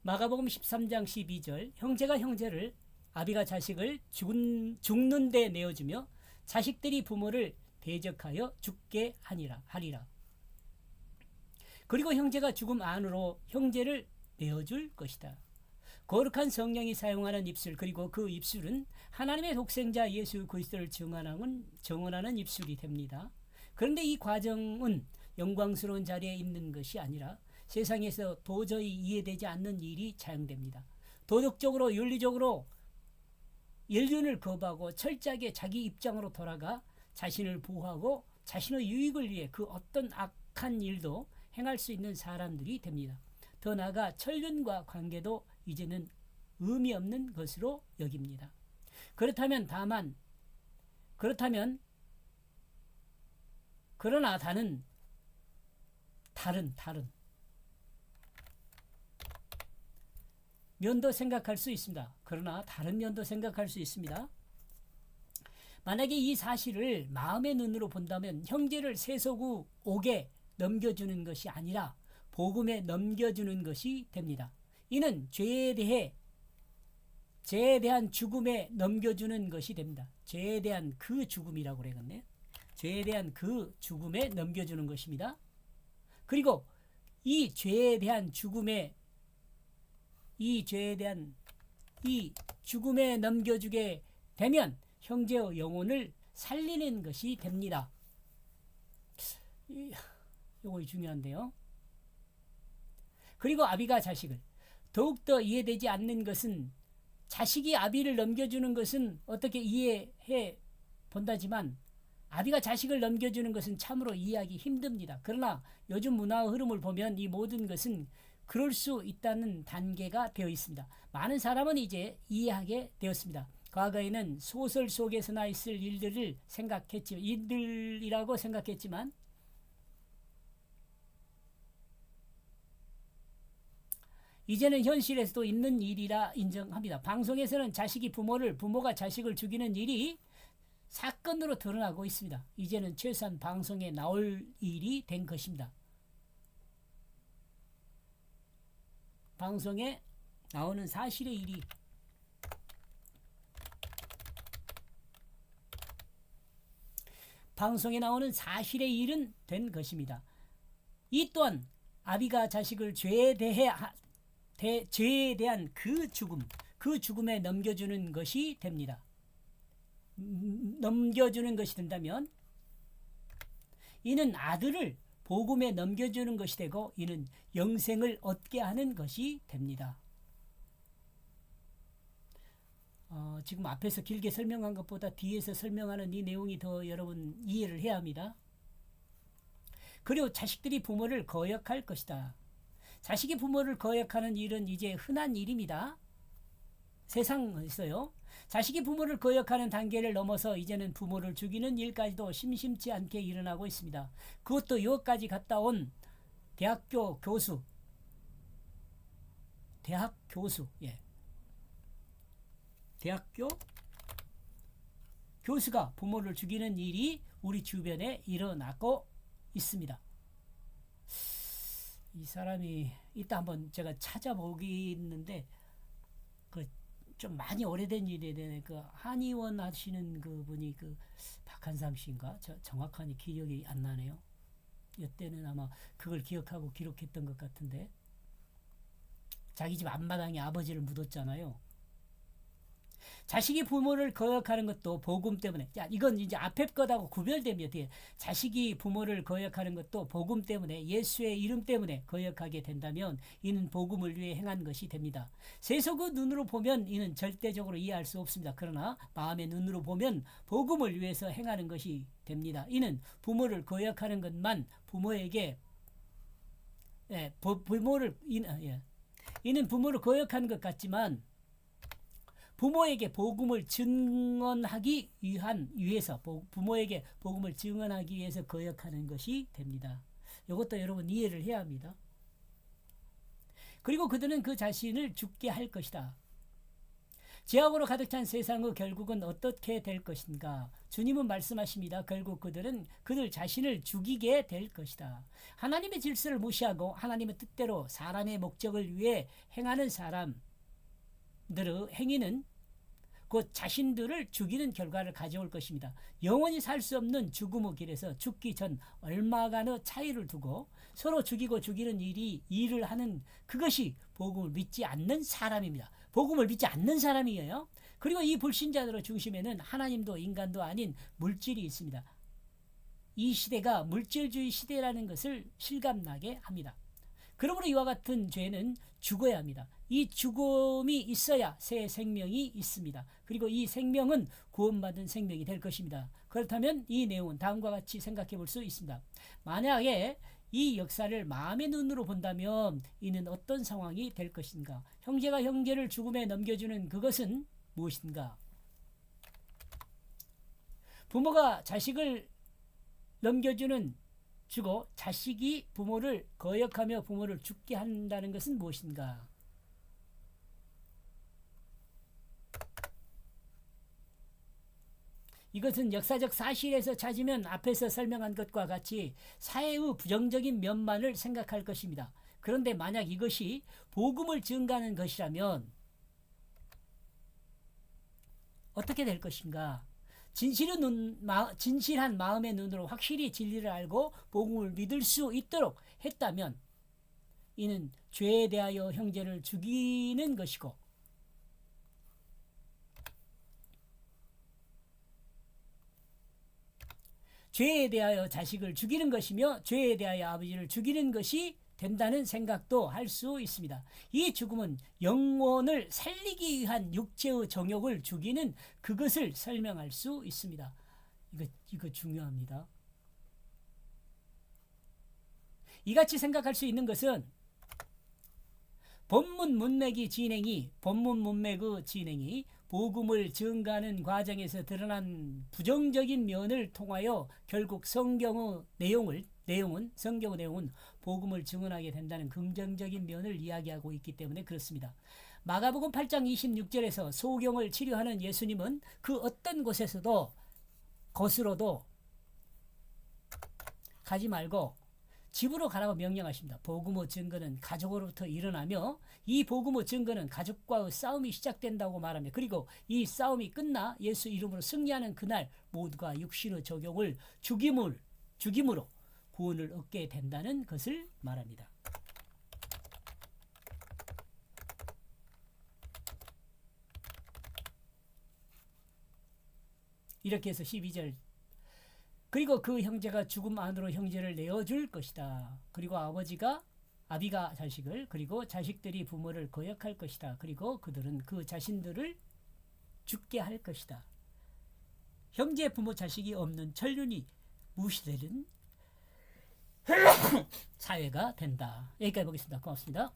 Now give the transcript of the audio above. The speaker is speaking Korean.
마가복음 13장 12절 형제가 형제를 아비가 자식을 죽는 데 내어주며 자식들이 부모를 대적하여 죽게 하리라. 그리고 형제가 죽음 안으로 형제를 내어줄 것이다. 거룩한 성령이 사용하는 입술, 그리고 그 입술은 하나님의 독생자 예수 그리스도를 증언하는 입술이 됩니다. 그런데 이 과정은 영광스러운 자리에 있는 것이 아니라 세상에서 도저히 이해되지 않는 일이 사용됩니다. 도덕적으로 윤리적으로 인륜을 거부하고 철저하게 자기 입장으로 돌아가 자신을 보호하고 자신의 유익을 위해 그 어떤 악한 일도 행할 수 있는 사람들이 됩니다. 더 나아가 천륜과 관계도 이제는 의미 없는 것으로 여깁니다. 그러나 다른 면도 생각할 수 있습니다. 그러나 다른 면도 생각할 수 있습니다. 만약에 이 사실을 마음의 눈으로 본다면 형제를 세속의 옥에 넘겨주는 것이 아니라 복음에 넘겨주는 것이 됩니다. 이는 죄에 대한 죽음에 넘겨주는 것이 됩니다. 죄에 대한 그 죽음이라고 그러겠네. 죄에 대한 그 죽음에 넘겨주는 것입니다. 그리고 이 죽음에 넘겨주게 되면 형제의 영혼을 살리는 것이 됩니다. 이거 중요한데요. 그리고 아비가 자식을 더욱더 이해되지 않는 것은 자식이 아비를 넘겨주는 것은 어떻게 이해해 본다지만 아비가 자식을 넘겨주는 것은 참으로 이해하기 힘듭니다. 그러나 요즘 문화의 흐름을 보면 이 모든 것은 그럴 수 있다는 단계가 되어 있습니다. 많은 사람은 이제 이해하게 되었습니다. 과거에는 소설 속에서나 있을 일들이라고 생각했지만 이제는 현실에서도 있는 일이라 인정합니다. 방송에서는 부모가 자식을 죽이는 일이 사건으로 드러나고 있습니다. 이제는 최소한 방송에 나올 일이 된 것입니다. 방송에 나오는 사실의 일이 일은 된 것입니다. 이 또한 아비가 자식을 죄에 대한 그 죽음에 넘겨주는 것이 됩니다. 넘겨주는 것이 된다면 이는 아들을 복음에 넘겨주는 것이 되고 이는 영생을 얻게 하는 것이 됩니다. 지금 앞에서 길게 설명한 것보다 뒤에서 설명하는 이 내용이 더 여러분 이해를 해야 합니다. 그리고 자식들이 부모를 거역할 것이다. 자식이 부모를 거역하는 일은 이제 흔한 일입니다. 세상에서요. 자식이 부모를 거역하는 단계를 넘어서 이제는 부모를 죽이는 일까지도 심심치 않게 일어나고 있습니다. 그것도 여기까지 갔다 온 대학 교수가 부모를 죽이는 일이 우리 주변에 일어나고 있습니다. 이 사람이 이따 한번 제가 찾아보겠는데 좀 많이 오래된 일이네. 그 한의원 하시는 그 분이 그 박한삼 씨인가? 정확하니 기억이 안 나네요. 이때는 아마 그걸 기억하고 기록했던 것 같은데 자기 집 앞마당에 아버지를 묻었잖아요. 자식이 부모를 거역하는 것도 복음 때문에. 자, 이건 이제 앞에 것하고 구별되면 돼요. 자식이 부모를 거역하는 것도 복음 때문에, 예수의 이름 때문에 거역하게 된다면 이는 복음을 위해 행한 것이 됩니다. 세속의 눈으로 보면 이는 절대적으로 이해할 수 없습니다. 그러나 마음의 눈으로 보면 복음을 위해서 행하는 것이 됩니다. 이는 부모를 거역하는 것만 이는 부모를 거역하는 것 같지만 부모에게 복음을 증언하기 위해서 거역하는 것이 됩니다. 이것도 여러분 이해를 해야 합니다. 그리고 그들은 그 자신을 죽게 할 것이다. 죄악으로 가득 찬 세상의 결국은 어떻게 될 것인가? 주님은 말씀하십니다. 결국 그들은 그들 자신을 죽이게 될 것이다. 하나님의 질서를 무시하고 하나님의 뜻대로 사람의 목적을 위해 행하는 사람들의 행위는 곧 자신들을 죽이는 결과를 가져올 것입니다. 영원히 살 수 없는 죽음의 길에서 죽기 전 얼마간의 차이를 두고 서로 죽이고 죽이는 일을 하는 그것이 복음을 믿지 않는 사람입니다. 복음을 믿지 않는 사람이에요. 그리고 이 불신자들의 중심에는 하나님도 인간도 아닌 물질이 있습니다. 이 시대가 물질주의 시대라는 것을 실감나게 합니다. 그러므로 이와 같은 죄는 죽어야 합니다. 이 죽음이 있어야 새 생명이 있습니다. 그리고 이 생명은 구원받은 생명이 될 것입니다. 그렇다면 이 내용은 다음과 같이 생각해 볼 수 있습니다. 만약에 이 역사를 마음의 눈으로 본다면 이는 어떤 상황이 될 것인가? 형제가 형제를 죽음에 넘겨주는 그것은 무엇인가? 부모가 자식을 주고 자식이 부모를 거역하며 부모를 죽게 한다는 것은 무엇인가? 이것은 역사적 사실에서 찾으면 앞에서 설명한 것과 같이 사회의 부정적인 면만을 생각할 것입니다. 그런데 만약 이것이 복음을 증가하는 것이라면 어떻게 될 것인가? 진실한 마음의 눈으로 확실히 진리를 알고 복음을 믿을 수 있도록 했다면 이는 죄에 대하여 형제를 죽이는 것이고 죄에 대하여 자식을 죽이는 것이며 죄에 대하여 아버지를 죽이는 것이 된다는 생각도 할 수 있습니다. 이 죽음은 영혼을 살리기 위한 육체의 정욕을 죽이는 그것을 설명할 수 있습니다. 이거 중요합니다. 이같이 생각할 수 있는 것은 본문 문맥의 진행이 복음을 증가하는 과정에서 드러난 부정적인 면을 통하여 결국 성경의 내용은 복음을 증언하게 된다는 긍정적인 면을 이야기하고 있기 때문에 그렇습니다. 마가복음 8장 26절에서 소경을 치료하는 예수님은 그 어떤 곳으로도 가지 말고 집으로 가라고 명령하십니다. 복음의 증거는 가족으로부터 일어나며 이 복음의 증거는 가족과의 싸움이 시작된다고 말합니다. 그리고 이 싸움이 끝나 예수 이름으로 승리하는 그날 모두가 육신의 적용을 죽임으로 구원을 얻게 된다는 것을 말합니다. 이렇게 해서 12절 그리고 그 형제가 죽음 안으로 형제를 내어줄 것이다. 그리고 아비가 자식을 그리고 자식들이 부모를 거역할 것이다. 그리고 그들은 그 자신들을 죽게 할 것이다. 형제 부모 자식이 없는 천륜이 무시되는 사회가 된다. 여기까지 보겠습니다. 고맙습니다.